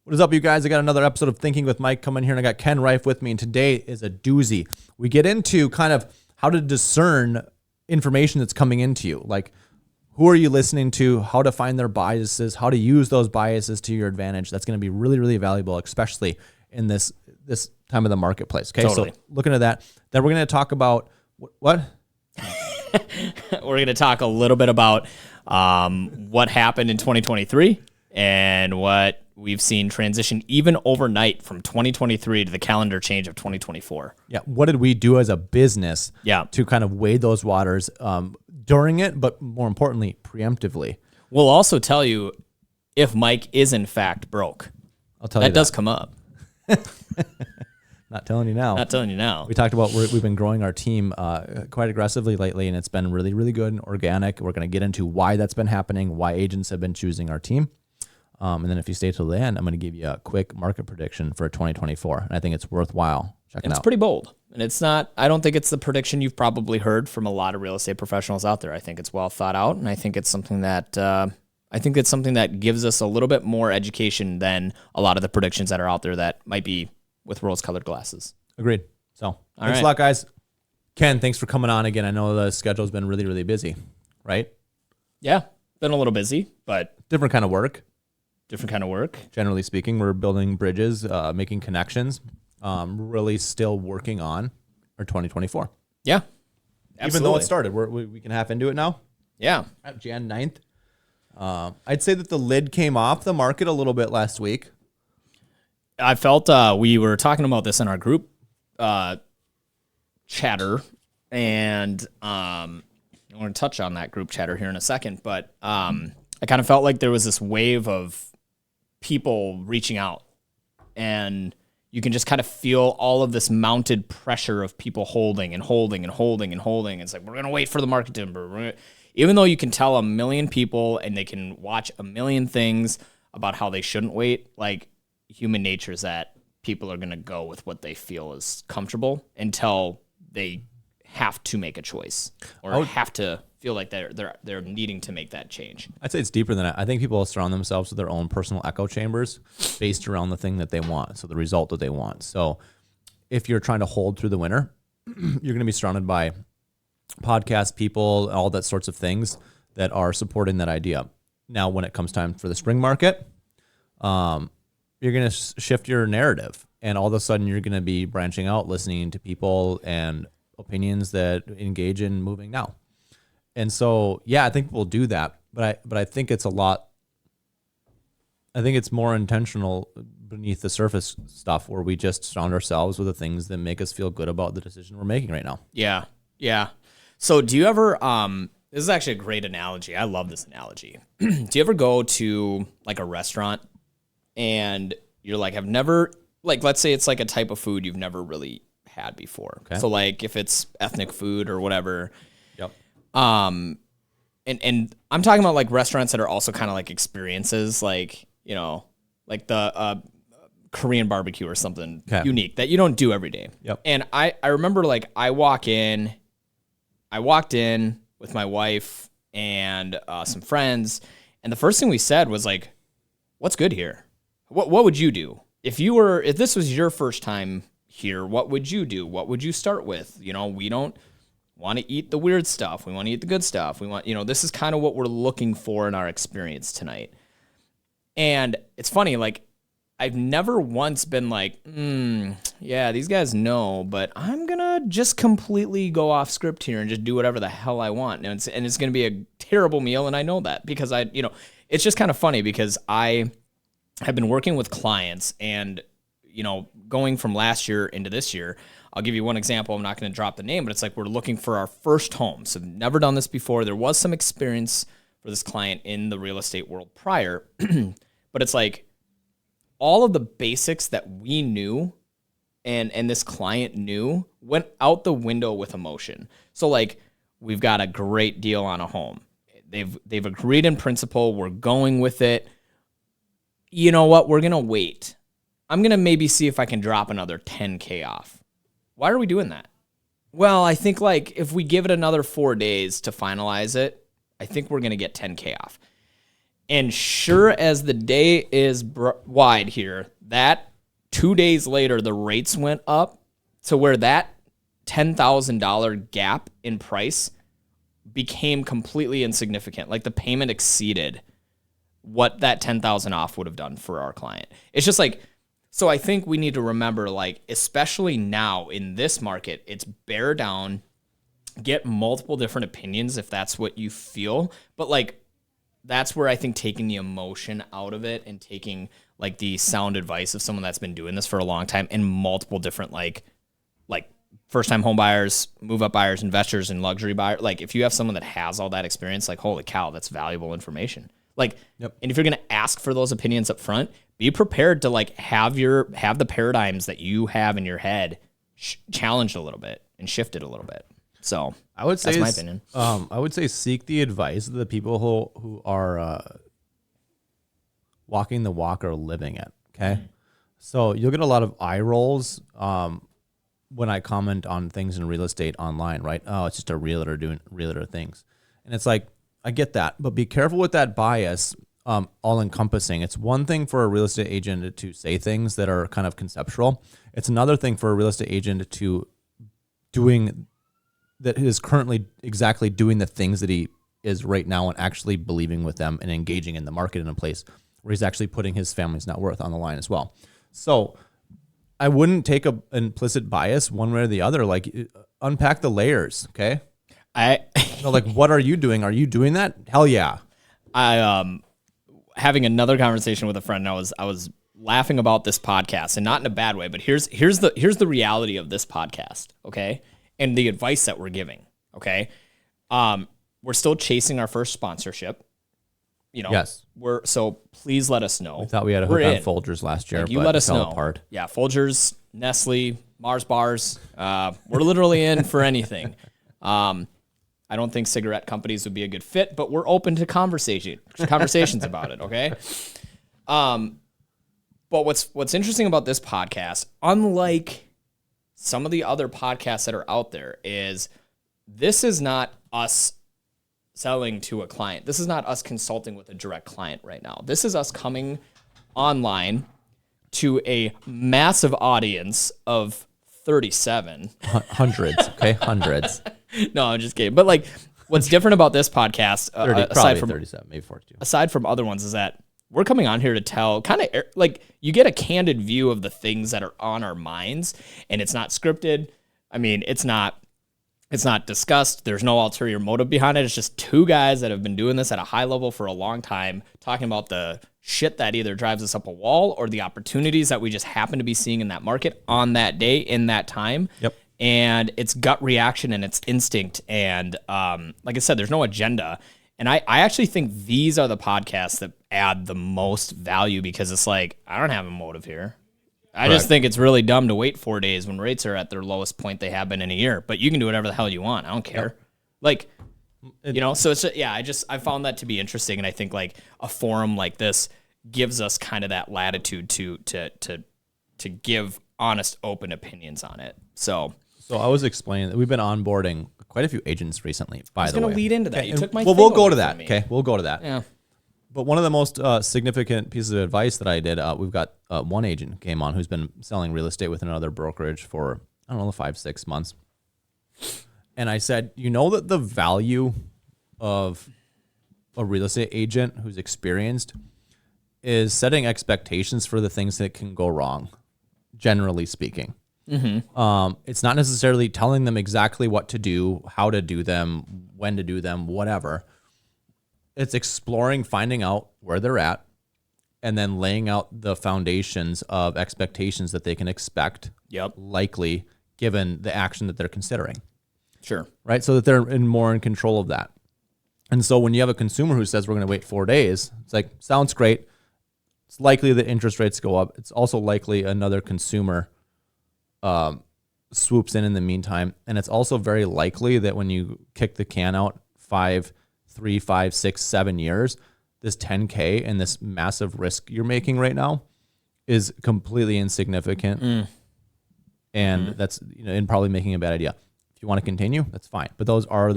What is up, you guys? I got another episode of Thinking with Mike coming here, and I got Ken Rife with me, and today is a doozy. We get into kind of how to discern information that's coming into you. Like, who are you listening to, how to find their biases, how to use those biases to your advantage. That's going to be really, really valuable, especially in this time of the marketplace. Okay, Totally. So looking at that. Then we're going to talk about what? We're going to talk a little bit about what happened in 2023 and what we've seen transition even overnight from 2023 to the calendar change of 2024. Yeah, what did we do as a business to kind of wade those waters during it, but more importantly, preemptively? We'll also tell you if Mike is in fact broke. I'll tell you that. Does come up. Not telling you now. Not telling you now. We talked about we've been growing our team quite aggressively lately, and it's been really, really good and organic. We're going to get into why that's been happening, why agents have been choosing our team. And then if you stay till the end, I'm going to give you a quick market prediction for 2024. And I think it's worthwhile checking out. It's pretty bold. And it's not, I don't think it's the prediction you've probably heard from a lot of real estate professionals out there. I think it's well thought out. And I think it's something that, gives us a little bit more education than a lot of the predictions that are out there that might be with rose-colored glasses. Agreed. So thanks a lot, guys. Ken, thanks for coming on again. I know the schedule's been really, really busy, right? Yeah, been a little busy, but different kind of work. Generally speaking, we're building bridges, making connections, really still working on our 2024. Yeah, absolutely. Even though it started, we can half into it now. Yeah. Jan 9th. I'd say that the lid came off the market a little bit last week. I felt we were talking about this in our group chatter, and I want to touch on that group chatter here in a second, but I kind of felt like there was this wave of people reaching out, and you can just kind of feel all of this mounted pressure of people holding. It's like, we're going to wait for the market to improve. Even though you can tell a million people and they can watch a million things about how they shouldn't wait, like human nature is that people are going to go with what they feel is comfortable until they have to make a choice or have to feel like they're needing to make that change. I'd say it's deeper than that. I think people surround themselves with their own personal echo chambers based around the thing that they want, so the result that they want. So if you're trying to hold through the winter, you're going to be surrounded by podcast people, all that sorts of things that are supporting that idea. Now, when it comes time for the spring market, you're going to shift your narrative, and all of a sudden you're going to be branching out, listening to people and opinions that engage in moving now. And so, yeah, I think we'll do that, but I think it's more intentional beneath the surface stuff, where we just surround ourselves with the things that make us feel good about the decision we're making right now. Yeah. Yeah. So do you ever, this is actually a great analogy. I love this analogy. Do you ever go to like a restaurant and you're like, I've never, like, let's say it's like a type of food you've never really had before. Okay. So like if it's ethnic food or whatever. Yep. And I'm talking about like restaurants that are also kind of like experiences, like, you know, like the Korean barbecue or something unique that you don't do every day. Yep. And I remember like I walked in with my wife and some friends, and the first thing we said was like, what's good here? What would you do? If this was your first time here, what would you do? What would you start with? You know, we don't want to eat the weird stuff. We want to eat the good stuff. We want, this is kind of what we're looking for in our experience tonight. And it's funny, like, I've never once been like, yeah, these guys know, but I'm going to just completely go off script here and just do whatever the hell I want. And it's going to be a terrible meal, and I know that because it's just kind of funny because I have been working with clients and, going from last year into this year. I'll give you one example. I'm not going to drop the name, but it's like we're looking for our first home. So never done this before. There was some experience for this client in the real estate world prior, but it's like all of the basics that we knew and this client knew went out the window with emotion. So like we've got a great deal on a home. They've agreed in principle. We're going with it. You know what? We're going to wait. I'm going to maybe see if I can drop another $10K off. Why are we doing that? Well, I think like if we give it another 4 days to finalize it, I think we're going to get $10K off. And sure as the day is wide here, that 2 days later, the rates went up to where that $10,000 gap in price became completely insignificant. Like the payment exceeded what that 10,000 off would have done for our client. It's just like, so I think we need to remember, like, especially now in this market, it's bear down, get multiple different opinions if that's what you feel. But like, that's where I think taking the emotion out of it and taking like the sound advice of someone that's been doing this for a long time and multiple different like first time home buyers, move up buyers, investors, and luxury buyers. Like if you have someone that has all that experience, like holy cow, that's valuable information. Like, and if you're going to ask for those opinions up front, be prepared to like have the paradigms that you have in your head challenged a little bit and shifted a little bit. So I would say that's my opinion. I would say seek the advice of the people who are walking the walk or living it. Okay, so you'll get a lot of eye rolls when I comment on things in real estate online. Right? Oh, it's just a realtor doing realtor things, and it's like I get that, but be careful with that bias. All encompassing. It's one thing for a real estate agent to say things that are kind of conceptual. It's another thing for a real estate agent to that is currently exactly doing the things that he is right now and actually believing with them and engaging in the market in a place where he's actually putting his family's net worth on the line as well. So I wouldn't take an implicit bias one way or the other. Like unpack the layers. Okay. So like, what are you doing? Are you doing that? Hell yeah. Having another conversation with a friend, and I was laughing about this podcast, and not in a bad way, but here's the reality of this podcast, okay? And the advice that we're giving, okay? We're still chasing our first sponsorship. Yes. So please let us know. We thought we had a hook on Folgers last year, like, you but let us fell know. apart. Yeah, Folgers, Nestle, Mars bars. We're literally in for anything. I don't think cigarette companies would be a good fit, but we're open to conversations about it, okay? But what's interesting about this podcast, unlike some of the other podcasts that are out there, is this is not us selling to a client. This is not us consulting with a direct client right now. This is us coming online to a massive audience of 37. Hundreds, okay? Hundreds. No, I'm just kidding. But like, what's different about this podcast, 30, aside from 37, maybe 42, aside from other ones, is that we're coming on here to tell kind of like you get a candid view of the things that are on our minds, and it's not scripted. I mean, it's not discussed. There's no ulterior motive behind it. It's just two guys that have been doing this at a high level for a long time, talking about the shit that either drives us up a wall or the opportunities that we just happen to be seeing in that market on that day in that time. Yep. And it's gut reaction and it's instinct. And like I said, there's no agenda. And I actually think these are the podcasts that add the most value because it's like, I don't have a motive here. I just think it's really dumb to wait 4 days when rates are at their lowest point they have been in a year. But you can do whatever the hell you want. I don't care. Yep. Like, so it's just, I found that to be interesting. And I think like a forum like this gives us kind of that latitude to give honest, open opinions on it. So I was explaining that we've been onboarding quite a few agents recently, by the way. I was going to lead into that. You took my Well, we'll go to that. Okay, we'll go to that. Yeah. But one of the most significant pieces of advice that I did, we've got one agent came on who's been selling real estate with another brokerage for, 5-6 months. And I said, you know that the value of a real estate agent who's experienced is setting expectations for the things that can go wrong, generally speaking. Mm-hmm. It's not necessarily telling them exactly what to do, how to do them, when to do them, whatever. It's exploring, finding out where they're at, and then laying out the foundations of expectations that they can expect, likely, given the action that they're considering. Sure. Right? So that they're more in control of that. And so when you have a consumer who says we're going to wait 4 days, it's like, sounds great. It's likely that interest rates go up. It's also likely another consumer swoops in the meantime. And it's also very likely that when you kick the can out 3, 5, 6, 7 years, this 10K and this massive risk you're making right now is completely insignificant. And that's, and probably making a bad idea. If you want to continue, that's fine. But those are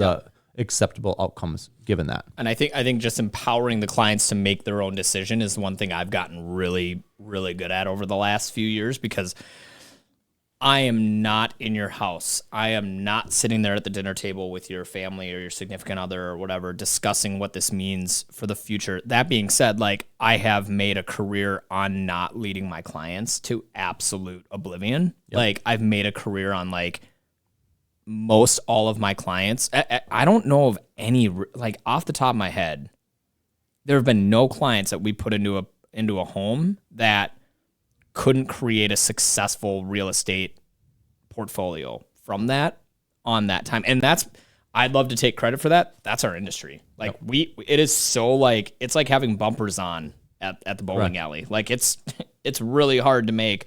acceptable outcomes given that. And I think just empowering the clients to make their own decision is one thing I've gotten really, really good at over the last few years, because I am not in your house. I am not sitting there at the dinner table with your family or your significant other or whatever, discussing what this means for the future. That being said, like, I have made a career on not leading my clients to absolute oblivion. Yep. Like, I've made a career on, like, most all of my clients. I don't know of any, like, off the top of my head, there have been no clients that we put into a home that couldn't create a successful real estate portfolio from that on that time. And I'd love to take credit for that. That's our industry. Like, it is so, like, it's like having bumpers on at the bowling alley. Like, it's really hard to make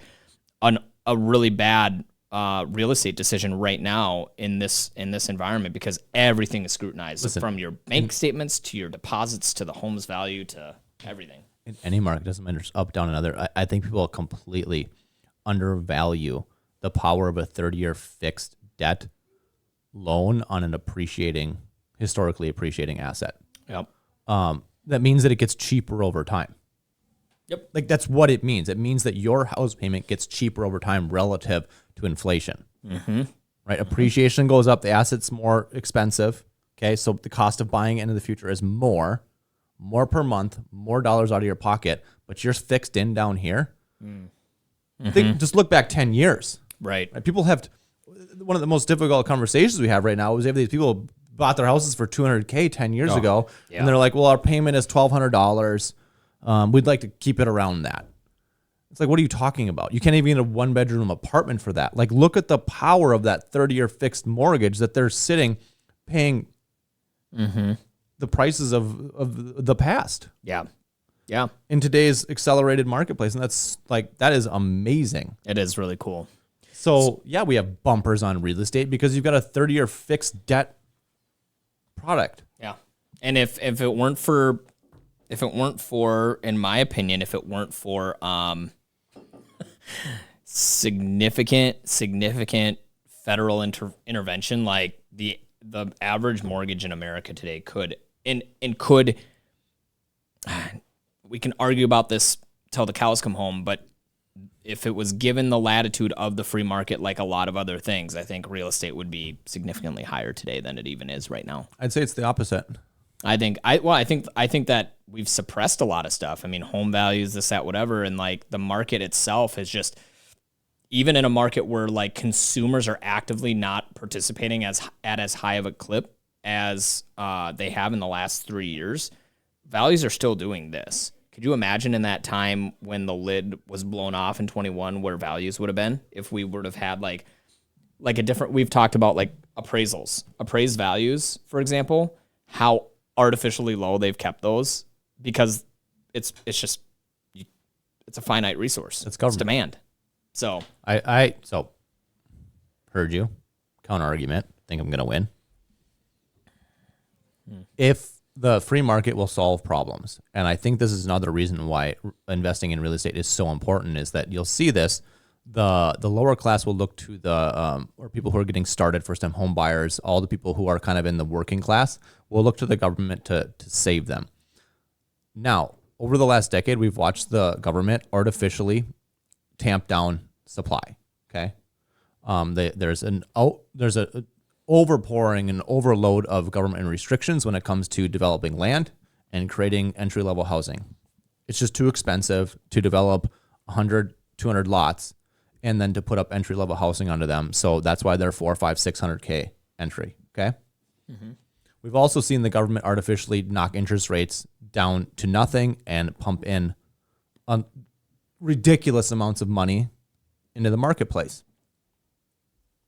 a really bad real estate decision right now in this environment, because everything is scrutinized. From your bank statements to your deposits to the home's value to everything. In any market, doesn't matter, it's up, down, another. I think people completely undervalue the power of a 30-year fixed debt loan on an historically appreciating asset. Yep. That means that it gets cheaper over time. Yep. Like, that's what it means. It means that your house payment gets cheaper over time relative to inflation. Mm-hmm. Right? Appreciation goes up, the asset's more expensive. Okay, so the cost of buying it into the future is more per month, more dollars out of your pocket, but you're fixed in down here. Mm-hmm. Just look back 10 years. Right. People have, one of the most difficult conversations we have right now is we have these people who bought their houses for $200K 10 years ago, and they're like, well, our payment is $1,200. We'd like to keep it around that. It's like, what are you talking about? You can't even get a one-bedroom apartment for that. Like, look at the power of that 30-year fixed mortgage that they're paying the prices of the past. Yeah. Yeah. In today's accelerated marketplace. And that is amazing. It is really cool. So yeah, we have bumpers on real estate because you've got a 30-year fixed debt product. Yeah. And if it weren't for, in my opinion, if it weren't for significant federal intervention, like the average mortgage in America today could, we can argue about this till the cows come home, but if it was given the latitude of the free market, like a lot of other things, I think real estate would be significantly higher today than it even is right now. I'd say it's the opposite. I think that we've suppressed a lot of stuff. I mean, home values, this, that, whatever. And like the market itself is just, even in a market where like consumers are actively not participating at as high of a clip as they have in the last 3 years, values are still doing this. Could you imagine in that time when the lid was blown off in 21 where values would have been if we would have had like a different, we've talked about like appraised values, for example, how artificially low they've kept those because it's a finite resource. It's demand. So I heard you. Counter argument. Think I'm going to win. If the free market will solve problems, and I think this is another reason why investing in real estate is so important, is that you'll see this. The lower class will look to or people who are getting started, first-time home buyers, all the people who are kind of in the working class will look to the government to save them. Now, over the last decade, we've watched the government artificially tamp down supply. Okay, there's an overpouring and overload of government restrictions when it comes to developing land and creating entry-level housing. It's just too expensive to develop 100, 200 lots and then to put up entry-level housing onto them. So that's why they're 400, 500, 600K entry. Okay. Mm-hmm. We've also seen the government artificially knock interest rates down to nothing and pump in ridiculous amounts of money into the marketplace.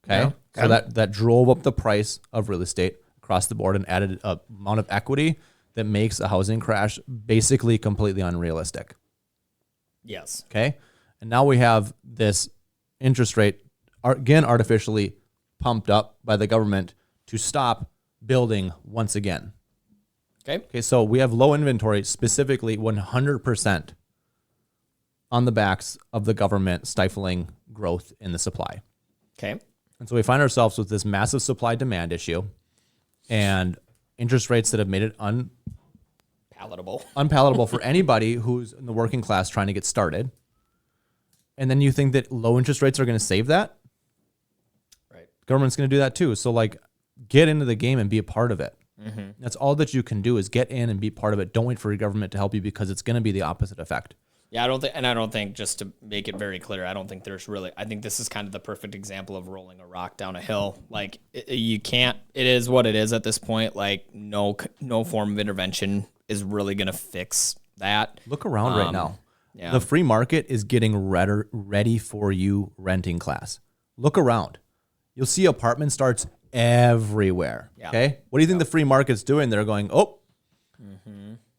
Okay. Yeah. So that drove up the price of real estate across the board and added an amount of equity that makes a housing crash basically completely unrealistic. Yes. Okay. And now we have this interest rate, again, artificially pumped up by the government to stop building once again. Okay. So we have low inventory, specifically 100% on the backs of the government stifling growth in the supply. Okay. And so we find ourselves with this massive supply demand issue. And interest rates that have made it Palatable. unpalatable for anybody who's in the working class trying to get started. And then you think that low interest rates are going to save that? Right. Government's going to do that too. So like, get into the game and be a part of it. That's all that you can do is get in and be part of it. Don't wait for your government to help you because it's going to be the opposite effect. Yeah, I don't think, just to make it very clear, I don't think there's really, I think this is kind of the perfect example of rolling a rock down a hill. Like, you can't, it is what it is at this point. Like, no form of intervention is really going to fix that. Look around right now. Yeah. The free market is getting ready for you renting class. Look around. You'll see apartment starts everywhere. Yeah. Okay. What do you think the free market's doing? They're going,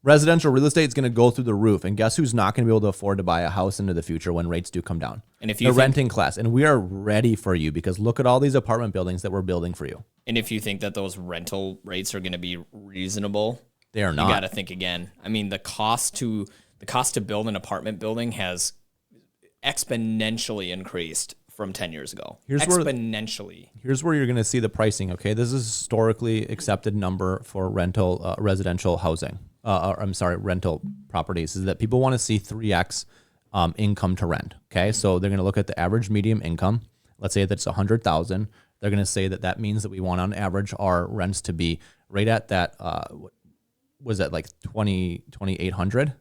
residential real estate is going to go through the roof. And guess who's not going to be able to afford to buy a house into the future when rates do come down? And if you the renting class. And we are ready for you because look at all these apartment buildings that we're building for you. And if you think that those rental rates are going to be reasonable, They are you not. got to think again. I mean, the cost to build an apartment building has exponentially increased from 10 years ago. Here's where you're going to see the pricing. Okay, this is historically accepted number for rental residential housing. Rental properties is that people want to see 3x income to rent. Okay, so they're going to look at the average medium income. Let's say that's 100,000. They're going to say that means that we want on average our rents to be right at that. Was that like 2,800?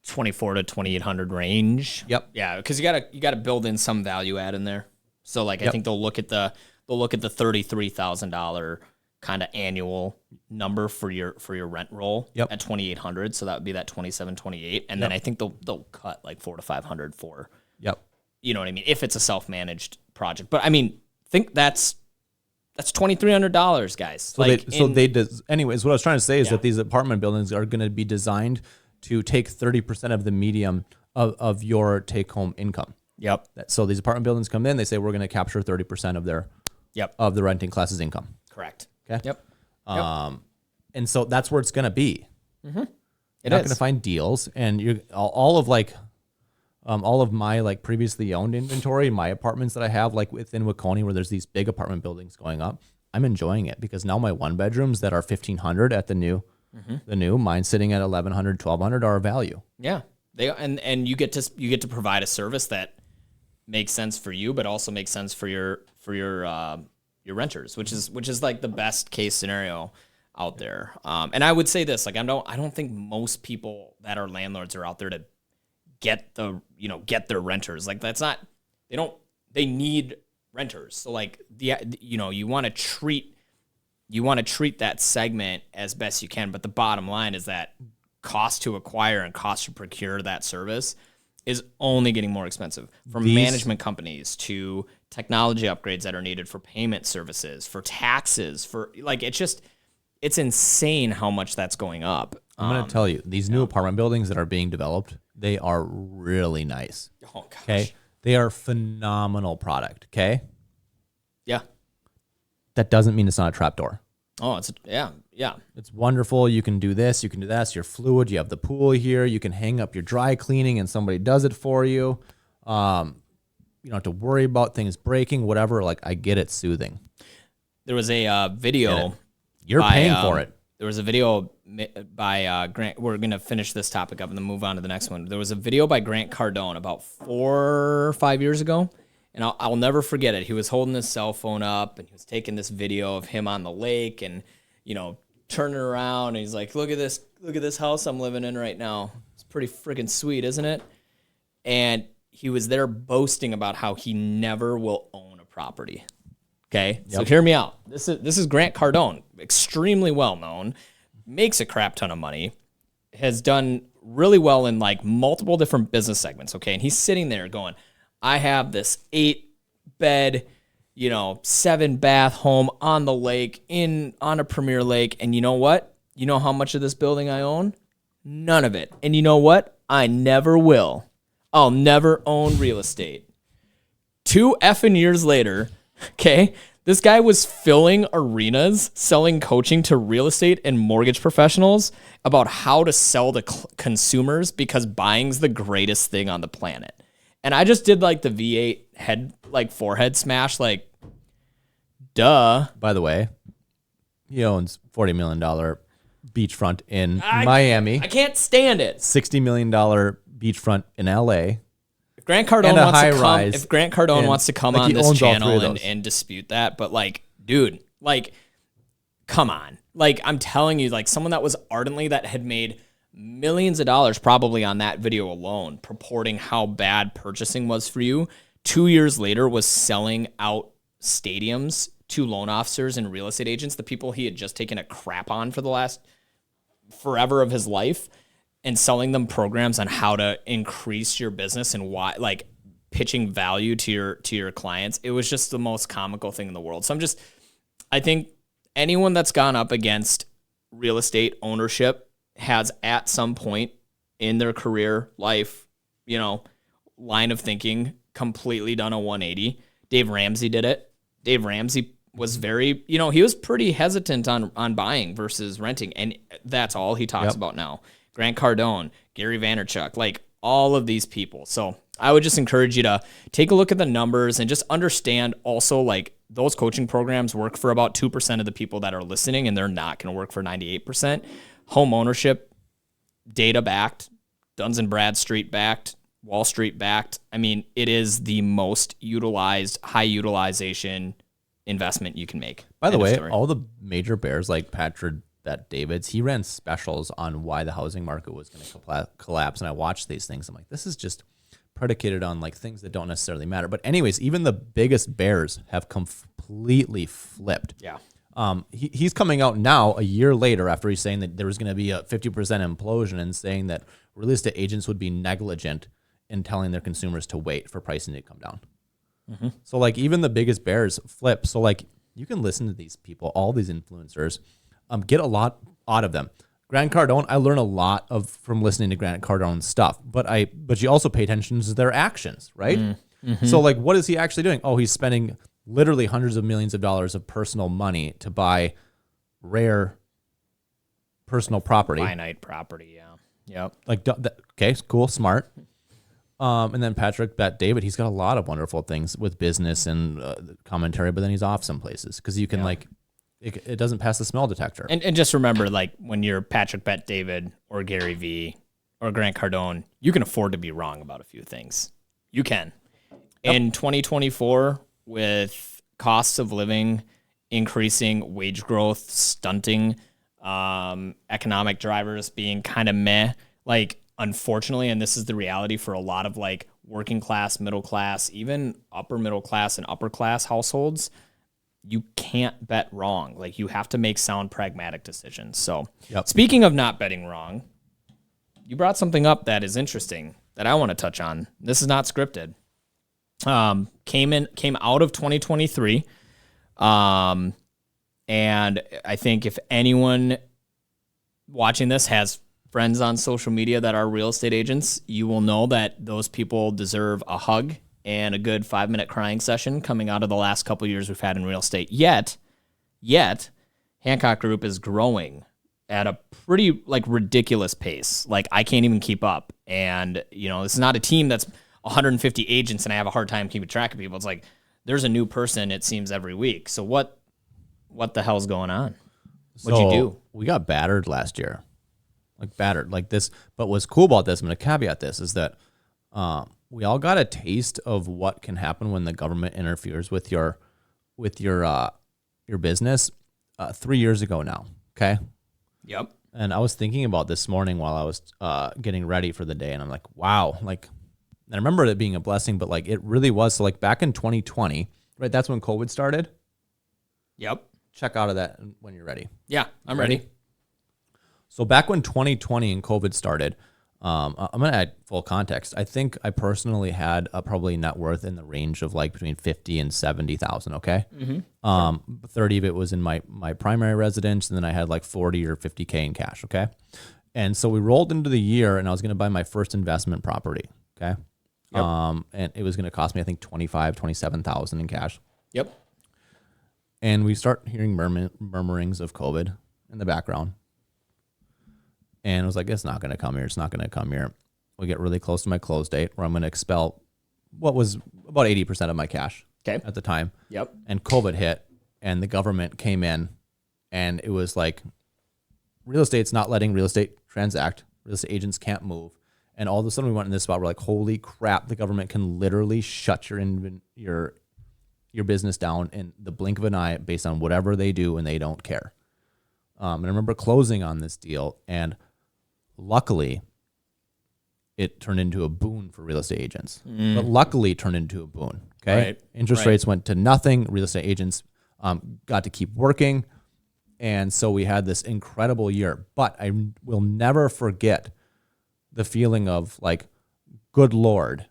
24 to 2,800 range. Yep. Yeah, because you gotta build in some value add in there. So like I think they'll look at the $33,000 kind of annual number for your rent roll at 2,800. So that would be that 27, 28, and then I think they'll cut like 400 to 500 for. Yep. You know what I mean? If it's a self-managed project, but I mean, think that's $2,300, guys. Anyways, what I was trying to say is that these apartment buildings are going to be designed to take 30% of the medium of your take-home income. Yep. So these apartment buildings come in, they say we're going to capture 30% of their of the renting class's income. Correct. Okay. Yep. And so that's where it's going to be. Mm-hmm. You're not going to find deals, and you're all of my like previously owned inventory, my apartments that I have like within Waconia where there's these big apartment buildings going up. I'm enjoying it because now my one bedrooms that are 1,500 at the new mine sitting at 1,100, 1,200 are a value. Yeah, and you get to provide a service that makes sense for you, but also makes sense for your renters, which is like the best case scenario out there. And I would say this, like I don't think most people that are landlords are out there to get their renters. Like that's not, they need renters. So like you want to treat that segment as best you can, but the bottom line is that cost to acquire and cost to procure that service is only getting more expensive, from management companies to technology upgrades that are needed for payment services, for taxes, for like, it's insane how much that's going up. I'm going to tell you, these new apartment buildings that are being developed, they are really nice. Oh gosh. Okay. They are phenomenal product. Okay. Yeah. That doesn't mean it's not a trapdoor. Oh, yeah. It's wonderful. You can do this. You can do that. You're fluid. You have the pool here. You can hang up your dry cleaning and somebody does it for you. You don't have to worry about things breaking, whatever. Like, I get it. Soothing. There was a video. You're paying for it. There was a video by Grant. We're going to finish this topic up and then move on to the next one. There was a video by Grant Cardone about 4 or 5 years ago. And I'll never forget it. He was holding his cell phone up and he was taking this video of him on the lake and, turning around. And he's like, look at this house I'm living in right now. It's pretty freaking sweet, isn't it? And he was there boasting about how he never will own a property. Okay. Yep. So hear me out. This is Grant Cardone, extremely well known, makes a crap ton of money, has done really well in like multiple different business segments. Okay. And he's sitting there going, I have this 8-bed, 7-bath home on the lake on a premier lake. And you know what? You know how much of this building I own? None of it. And you know what? I never will. I'll never own real estate. 2 effing years later, okay, this guy was filling arenas, selling coaching to real estate and mortgage professionals about how to sell to consumers because buying's the greatest thing on the planet. And I just did like the V8 forehead smash, like, duh. By the way, He owns $40 million beachfront in Miami, I can't stand it. $60 million beachfront in LA. If Grant Cardone And a wants to high come, rise if Grant Cardone in- wants to come like, on he this owns all three channel of those. and dispute that, but like, dude, like, come on. Like, I'm telling you, like, someone that was ardently that had made millions of dollars probably on that video alone, purporting how bad purchasing was for you, 2 years later was selling out stadiums to loan officers and real estate agents, the people he had just taken a crap on for the last forever of his life, and selling them programs on how to increase your business and why, like, pitching value to your clients. It was just the most comical thing in the world. So I think anyone that's gone up against real estate ownership has at some point in their career, life, line of thinking completely done a 180. Dave Ramsey did it. Dave Ramsey was very, he was pretty hesitant on buying versus renting. And that's all he talks about now. Grant Cardone, Gary Vaynerchuk, like all of these people. So I would just encourage you to take a look at the numbers and just understand also, like, those coaching programs work for about 2% of the people that are listening, and they're not going to work for 98%. Home ownership, data backed, Duns and Bradstreet backed, Wall Street backed. I mean, it is the most utilized, high utilization investment you can make. By the way, all the major bears like Patrick Bet Davids, he ran specials on why the housing market was going to collapse. And I watched these things. I'm like, this is just predicated on like things that don't necessarily matter. But anyways, even the biggest bears have completely flipped. Yeah. He's coming out now a year later after he's saying that there was going to be a 50% implosion and saying that real estate agents would be negligent in telling their consumers to wait for pricing to come down. Mm-hmm. So like even the biggest bears flip. So like you can listen to these people, all these influencers, get a lot out of them. Grant Cardone, I learn a lot from listening to Grant Cardone's stuff, but you also pay attention to their actions, right? Mm-hmm. So like, what is he actually doing? Oh, he's spending literally hundreds of millions of dollars of personal money to buy rare personal property. Finite property, yeah. Yep. Like, okay, cool, smart. And then Patrick Bet David, he's got a lot of wonderful things with business and commentary, but then he's off some places because you can it doesn't pass the smell detector. And just remember, like, when you're Patrick Bet David or Gary V or Grant Cardone, you can afford to be wrong about a few things. You can. Yep. In 2024, with costs of living increasing, wage growth stunting, economic drivers being kind of meh, like, unfortunately, and this is the reality for a lot of like working class, middle class, even upper middle class and upper class households, you can't bet wrong. Like, you have to make sound, pragmatic decisions. So Speaking of not betting wrong, you brought something up that is interesting that I want to touch on. This is not scripted. Came out of 2023. And I think if anyone watching this has friends on social media that are real estate agents, you will know that those people deserve a hug and a good 5-minute crying session coming out of the last couple of years we've had in real estate. Yet, Hancock Group is growing at a pretty like ridiculous pace. Like, I can't even keep up. And, this is not a team that's 150 agents and I have a hard time keeping track of people. It's like there's a new person, it seems, every week. So what the hell's going on? What'd you do? We got battered last year. Like this. But what's cool about this, I'm going to caveat this, is that we all got a taste of what can happen when the government interferes with your business 3 years ago now. Okay. Yep. And I was thinking about this morning while I was getting ready for the day, and I'm like, wow. Like, I remember it being a blessing, but like it really was. So like back in 2020, right? That's when COVID started. Yep. Check out of that when you're ready. Yeah, I'm ready. So back when 2020 and COVID started, I'm going to add full context. I think I personally had a probably net worth in the range of like between 50 and 70,000. Okay. Mm-hmm. 30 of it was in my primary residence. And then I had like 40 or 50K in cash. Okay. And so we rolled into the year and I was going to buy my first investment property. Okay. Yep. And it was going to cost me, I think 27,000 in cash. Yep. And we start hearing murmurings of COVID in the background. And it was like, it's not going to come here. It's not going to come here. We get really close to my close date where I'm going to expel what was about 80% of my cash at the time. Yep. And COVID hit and the government came in And it was like real estate's not letting real estate transact. Real estate agents can't move. And all of a sudden we went in this spot. We're like, holy crap, the government can literally shut your business down in the blink of an eye based on whatever they do, and they don't care. And I remember closing on this deal, and luckily it turned into a boon for real estate agents. But luckily it turned into a boon. Okay. Right. Interest rates went to nothing. Real estate agents got to keep working. And so we had this incredible year. But I will never forget the feeling of like, good Lord,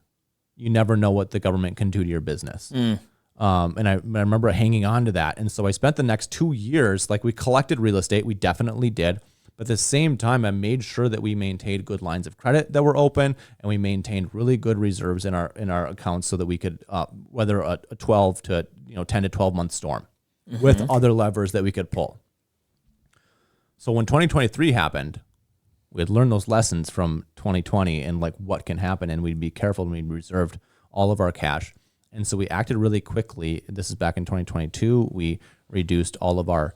you never know what the government can do to your business. And I remember hanging on to that. And so I spent the next 2 years, like we collected real estate, we definitely did. But at the same time, I made sure that we maintained good lines of credit that were open, and we maintained really good reserves in our accounts so that we could weather a 12 to 10 to 12 month storm with other levers that we could pull. So when 2023 happened, we had learned those lessons from 2020 and like what can happen, and we'd be careful, and we reserved all of our cash. And so we acted really quickly. This is back in 2022. We reduced all of our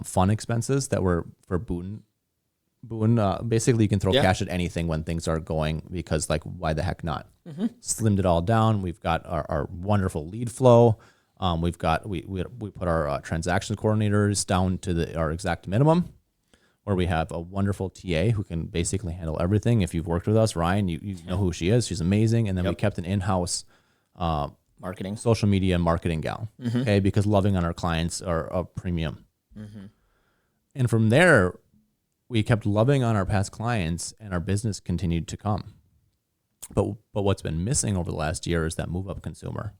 fund expenses that were for boon. Basically, you can throw cash at anything when things are going, because like, why the heck not? Slimmed it all down. We've got our wonderful lead flow. We put our transaction coordinators down to our exact minimum, where we have a wonderful TA who can basically handle everything. If you've worked with us, Ryan, you know who she is. She's amazing. And then we kept an in-house marketing, social media marketing gal, okay, because loving on our clients are a premium. And from there, we kept loving on our past clients, and our business continued to come. But what's been missing over the last year is that move-up consumer,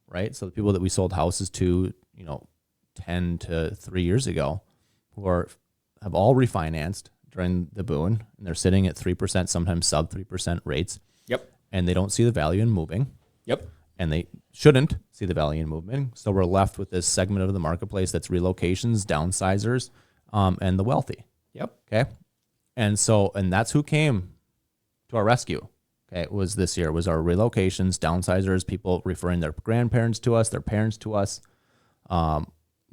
right? So the people that we sold houses to, 10 to 3 years ago, who have all refinanced during the boon, and they're sitting at 3%, sometimes sub 3% rates. Yep. And they don't see the value in moving. Yep. And they shouldn't see the value in moving. So we're left with this segment of the marketplace that's relocations, downsizers, and the wealthy. Yep. Okay. And that's who came to our rescue. Okay. It was this year, was our relocations, downsizers, people referring their grandparents to us, their parents to us,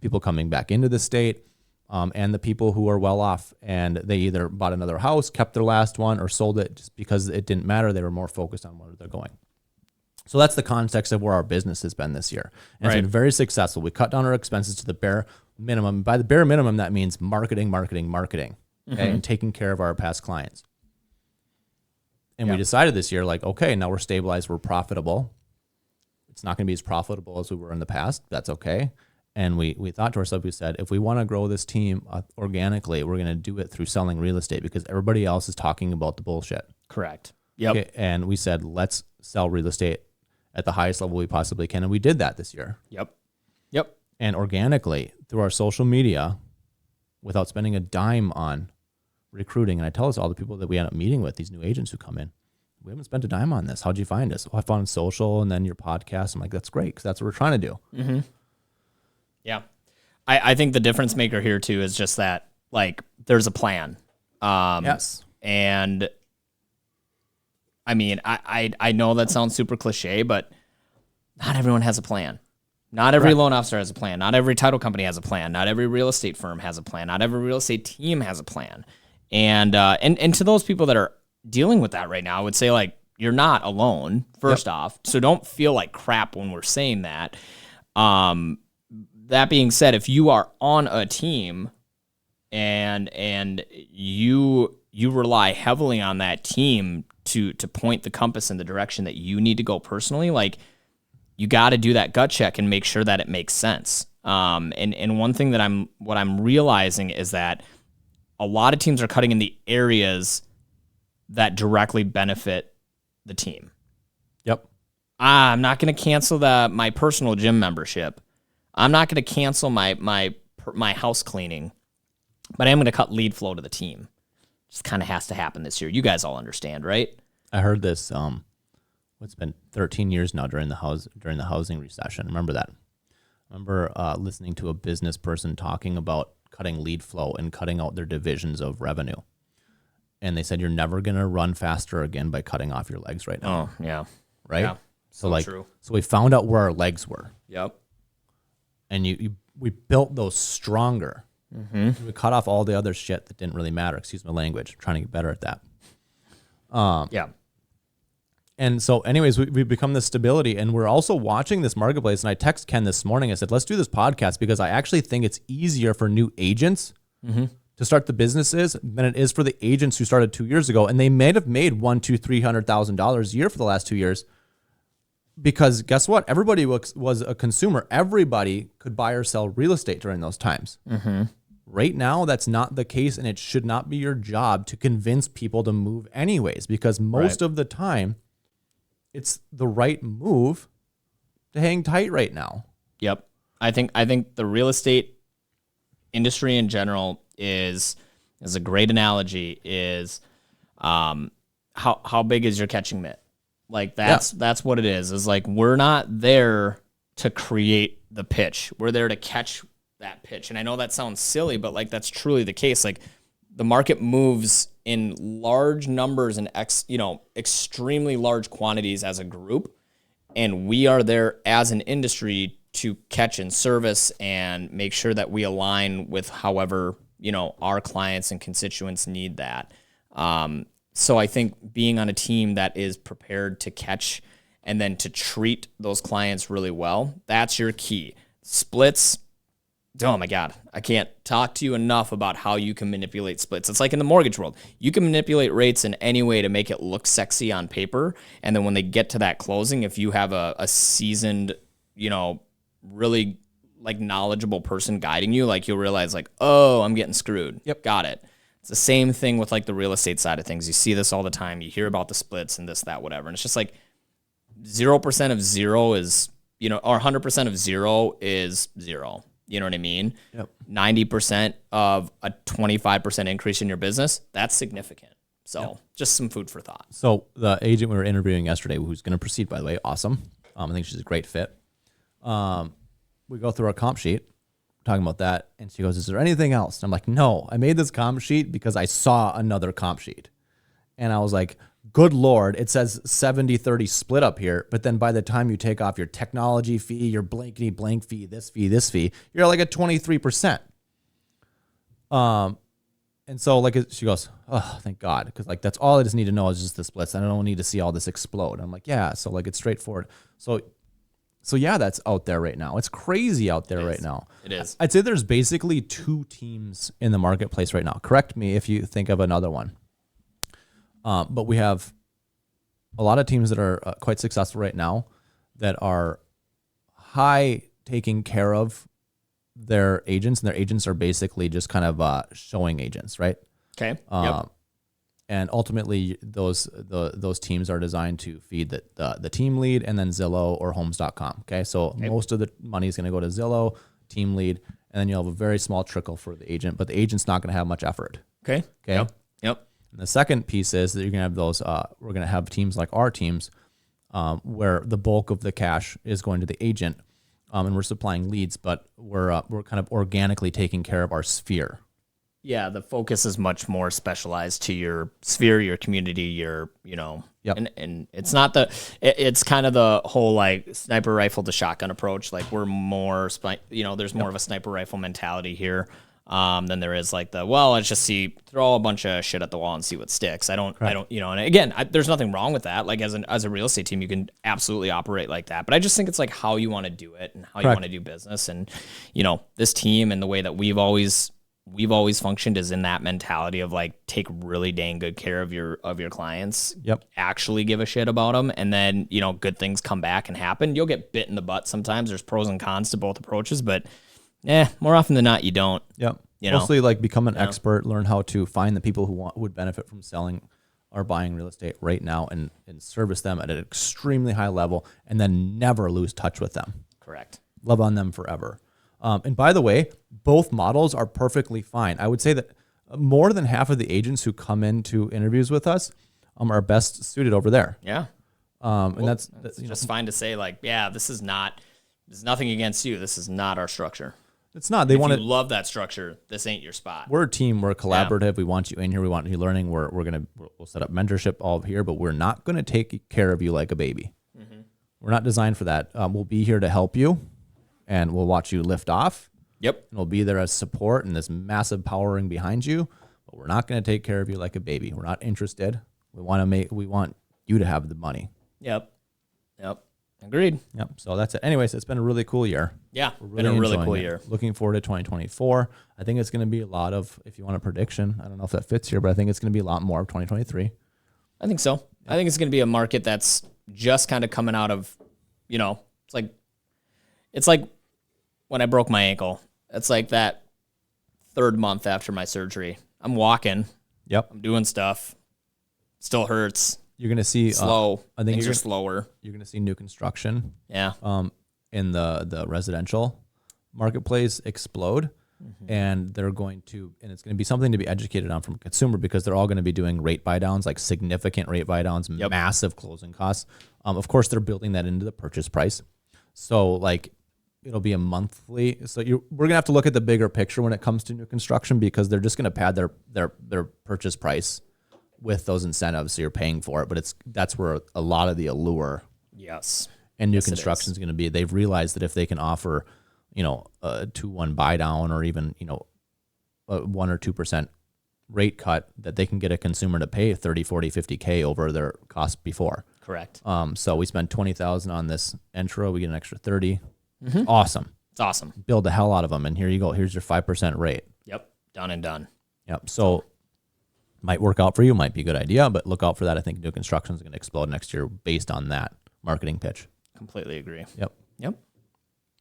people coming back into the state, and the people who are well off, and they either bought another house, kept their last one, or sold it just because it didn't matter. They were more focused on where they're going. So that's the context of where our business has been this year. And it's been very successful. We cut down our expenses to the bare minimum. By the bare minimum, that means marketing, okay, and taking care of our past clients. And we decided this year, like, okay, now we're stabilized, we're profitable. It's not going to be as profitable as we were in the past. That's okay. And we thought to ourselves, we said, if we want to grow this team organically, we're going to do it through selling real estate, because everybody else is talking about the bullshit. Correct. Yep. Okay, and we said, let's sell real estate at the highest level we possibly can. And we did that this year. Yep. And organically through our social media, without spending a dime on recruiting. And I tell us all the people that we end up meeting with, these new agents who come in, we haven't spent a dime on this. How'd you find us? Oh, I found social, and then your podcast. I'm like, that's great, because that's what we're trying to do. Yeah. I think the difference maker here too is just that, like, there's a plan. Yes. And I mean, I know that sounds super cliche, but not everyone has a plan. Not every loan officer has a plan. Not every title company has a plan. Not every real estate firm has a plan. Not every real estate team has a plan. And to those people that are dealing with that right now, I would say, like, you're not alone, first off. So don't feel like crap when we're saying that. That being said, if you are on a team and you rely heavily on that team to point the compass in the direction that you need to go personally, like, you got to do that gut check and make sure that it makes sense. And one thing that I'm realizing is that a lot of teams are cutting in the areas that directly benefit the team. Yep. I'm not going to cancel my personal gym membership. I'm not going to cancel my house cleaning, but I am going to cut lead flow to the team. Just kind of has to happen this year. You guys all understand, right? I heard this. It's been 13 years now during the housing recession. Remember that? I remember listening to a business person talking about cutting lead flow and cutting out their divisions of revenue. And they said, you're never going to run faster again by cutting off your legs right now. Oh, yeah. Right? Yeah. So true. So we found out where our legs were. Yep. And we built those stronger. We cut off all the other shit that didn't really matter. Excuse my language. I'm trying to get better at that. Yeah. And so anyways, we've become this stability, and we're also watching this marketplace. And I text Ken this morning. I said, let's do this podcast because I actually think it's easier for new agents to start the businesses than it is for the agents who started 2 years ago. And they may have made $100,000-$300,000 a year for the last 2 years. Because guess what? Everybody was a consumer. Everybody could buy or sell real estate during those times. Right now, that's not the case, and it should not be your job to convince people to move anyways, because most of the time, it's the right move to hang tight right now. Yep. I think the real estate industry in general is a great analogy. Is how big is your catching mitt? Like that's what it is. Is like we're not there to create the pitch. We're there to catch that pitch. And I know that sounds silly, but like that's truly the case. Like the market moves in large numbers and extremely large quantities as a group, and we are there as an industry to catch and service and make sure that we align with however our clients and constituents need that. So I think being on a team that is prepared to catch and then to treat those clients really well, that's your key. Splits, oh my God, I can't talk to you enough about how you can manipulate splits. It's like in the mortgage world. You can manipulate rates in any way to make it look sexy on paper. And then when they get to that closing, if you have a seasoned, really like knowledgeable person guiding you, like you'll realize like, oh, I'm getting screwed. Yep. Got it. It's the same thing with like the real estate side of things. You see this all the time. You hear about the splits and this, that, whatever. And it's just like 0% of zero is, or 100% of zero is zero. You know what I mean? Yep. 90% of a 25% increase in your business, that's significant. So just some food for thought. So the agent we were interviewing yesterday, who's going to proceed, by the way, awesome. I think she's a great fit. We go through our comp sheet, talking about that, and she goes, is there anything else? And I'm like, no, I made this comp sheet because I saw another comp sheet. And I was like, good Lord, it says 70-30 split up here, but then by the time you take off your technology fee, your blankety blank fee, this fee, you're like at 23%. And so like she goes, oh, thank God, because like that's all I just need to know is just the splits. I don't need to see all this explode. I'm like, yeah, so like it's straightforward. So yeah, that's out there right now. It's crazy out there right now. It is. I'd say there's basically two teams in the marketplace right now. Correct me if you think of another one. But we have a lot of teams that are quite successful right now that are high taking care of their agents, and their agents are basically just kind of showing agents, right? Okay. And ultimately, those teams are designed to feed the team lead and then Zillow or Homes.com. Okay, so most of the money is going to go to Zillow, team lead, and then you'll have a very small trickle for the agent, but the agent's not going to have much effort. Okay. Okay. Yep. And the second piece is that you're going to have those. We're going to have teams like our teams, where the bulk of the cash is going to the agent, and we're supplying leads, but we're kind of organically taking care of our sphere. Yeah, the focus is much more specialized to your sphere, your community, your, and it's not it's kind of the whole like sniper rifle to shotgun approach. Like we're more, there's more of a sniper rifle mentality here than there is like let's just throw a bunch of shit at the wall and see what sticks. I don't, and again, there's nothing wrong with that. Like as a real estate team, you can absolutely operate like that. But I just think it's like how you want to do it and how you want to do business. And, this team and the way that we've always functioned is in that mentality of like take really dang good care of your clients. Yep. Actually give a shit about them, and then good things come back and happen. You'll get bit in the butt sometimes. There's pros and cons to both approaches, but more often than not you don't. Yep. Mostly like become an expert, learn how to find the people who would benefit from selling or buying real estate right now, and service them at an extremely high level, and then never lose touch with them. Correct. Love on them forever. And by the way, both models are perfectly fine. I would say that more than half of the agents who come into interviews with us are best suited over there. Yeah. And that's just fine to say like, there's nothing against you. This is not our structure. It's not. If you love that structure, this ain't your spot. We're a team. We're collaborative. Yeah. We want you in here. We want you learning. We'll set up mentorship all here, but we're not going to take care of you like a baby. Mm-hmm. We're not designed for that. We'll be here to help you, and we'll watch you lift off. Yep. And we'll be there as support and this massive powering behind you. But we're not going to take care of you like a baby. We're not interested. We want you to have the money. Yep. Agreed. Yep. So that's it. Anyways, it's been a really cool year. Yeah. We're Been a really enjoying cool it. year. Looking forward to 2024. I think it's going to be a lot of, if you want a prediction, I don't know if that fits here, but I think it's going to be a lot more of 2023. I think so. I think it's going to be a market that's just kind of coming out of, it's like when I broke my ankle. It's like that third month after my surgery. I'm walking. Yep. I'm doing stuff. Still hurts. You're going to see Slow. I think Things are slower. You're going to see new construction Yeah. in the residential marketplace explode. And it's going to be something to be educated on from a consumer, because they're all going to be doing rate buy downs, like significant rate buy downs, massive closing costs. Of course, they're building that into the purchase price. So like it'll be a monthly. So we're gonna have to look at the bigger picture when it comes to new construction, because they're just going to pad their purchase price with those incentives. So you're paying for it, but that's where a lot of the allure Yes. and new construction is going to be. They've realized that if they can offer, a 2-1 buy down, or even, a 1 or 2% rate cut, that they can get a consumer to pay 30, 40, 50K over their cost before. Correct. So we spend 20,000 on this intro. We get an extra 30. Awesome. It's awesome. Build the hell out of them. And here you go. Here's your 5% rate. Yep. Done and done. Yep. So might work out for you. Might be a good idea, but look out for that. I think new construction is going to explode next year based on that marketing pitch. Completely agree. Yep. Yep.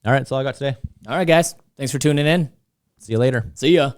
All right. That's all I got today. All right, guys. Thanks for tuning in. See you later. See ya.